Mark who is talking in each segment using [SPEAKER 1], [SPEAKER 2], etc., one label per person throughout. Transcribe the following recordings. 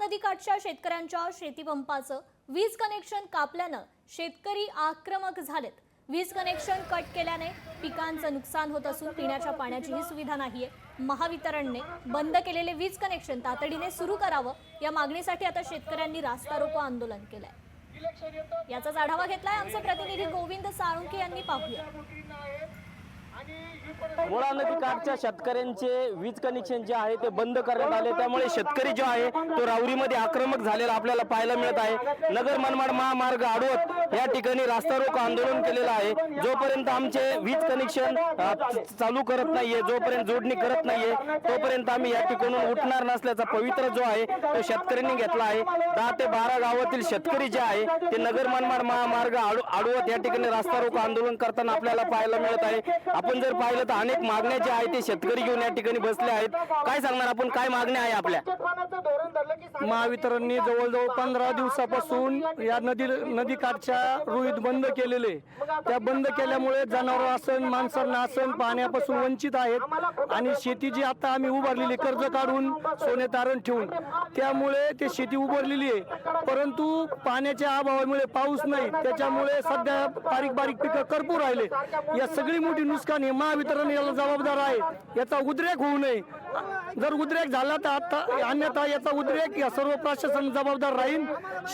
[SPEAKER 1] नदीकाठच्या शेतकऱ्यांच्या शेतीपंपाचं वीज कनेक्शन कापल्यानं शेतकरी आक्रमक झालेत। वीज कनेक्शन कट केल्याने पिकांचं नुकसान होत असून पिण्याच्या पाण्याचीही सुविधा नाहीये। महावितरणने बंद केलेले वीज कनेक्शन तातडीने सुरू करावं या मागणीसाठी आता शेतकऱ्यांनी रास्ता रोको आंदोलन केलंय। याचाच आढावा घेतलाय आमचे प्रतिनिधी गोविंद साळुंके यांनी। पाहूया।
[SPEAKER 2] मुळा नदीकाठच्या शेतकऱ्यांचे वीज कनेक्शन जे आहे ते बंद करण्यात आले, त्यामुळे शेतकरी जो आहे तो राहुरीमध्ये आक्रमक झालेला आपल्याला पाहायला मिळत आहे। नगर मनमाड महामार्ग अडवत या ठिकाणी रास्ता रोको आंदोलन केलेलं आहे। जोपर्यंत आमचे वीज कनेक्शन चालू करत नाहीये, जोपर्यंत जोडणी करत नाहीये, तोपर्यंत आम्ही या ठिकाणून उठणार नसल्याचा पवित्रा जो आहे तो शेतकऱ्यांनी घेतला आहे। 10 ते 12 गावातील शेतकरी जे आहे ते नगर मनमाड महामार्ग अडवत या ठिकाणी रास्ता रोको आंदोलन करताना आपल्याला पाहायला मिळत आहे। आपण जर पाहिलं तर अनेक मागण्या ज्या आहेत ते शेतकरी घेऊन या ठिकाणी बसले आहेत। काय सांगणार आपण, काय मागण्या आहे आपल्या?
[SPEAKER 3] महावितरणने जवळजवळ 15 दिवसापासून या नदीकाठच्या रुईत बंद केलेले, त्या बंद केल्यामुळे जनावर असन माणसांना असन पाण्यापासून वंचित आहेत आणि शेती जी आता आम्ही उभारलेली कर्ज काढून सोने तारण ठेवून त्यामुळे ते शेती उभारलेली आहे, परंतु पाण्याच्या अभावामुळे पाऊस नाही, त्याच्यामुळे सध्या बारीक पिकं करपू राहिले। या सगळी मोठी नुकसान हे महावितरण याला जबाबदार आहे। याचा उद्रेक होऊ नये, जर उद्रेक झाला तर आता अन्यथा याचा उद्रेक या सर्व प्रशासन जबाबदार राहील।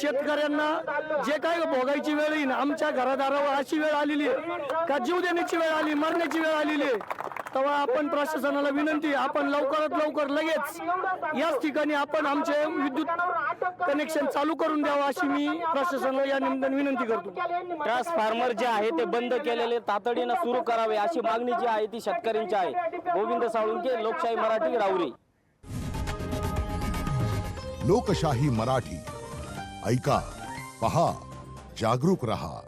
[SPEAKER 3] शेतकऱ्यांना जे काही भोगायची वेळ येईल, आमच्या घरादारावर अशी वेळ आलेली आहे का जीव देण्याची वेळ आली, मरण्याची वेळ आलेली आहे, तेव्हा आपण प्रशासनाला विनंती, आपण लवकरात लवकर लगेच याच ठिकाणी आपण आमचे विद्युत कनेक्शन चालू करून द्यावं अशी मी प्रशासनाला या निमित्ताने विनंती करतो।
[SPEAKER 2] ट्रान्सफॉर्मर जे आहे ते बंद केलेले तातडीने सुरू करावे अशी मागणी जी आहे ती शेतकऱ्यांची आहे। गोविंद साळुंके, लोकशाही मराठी, राहुरी।
[SPEAKER 4] लोकशाही मराठी ऐका, पहा, जागरूक रहा।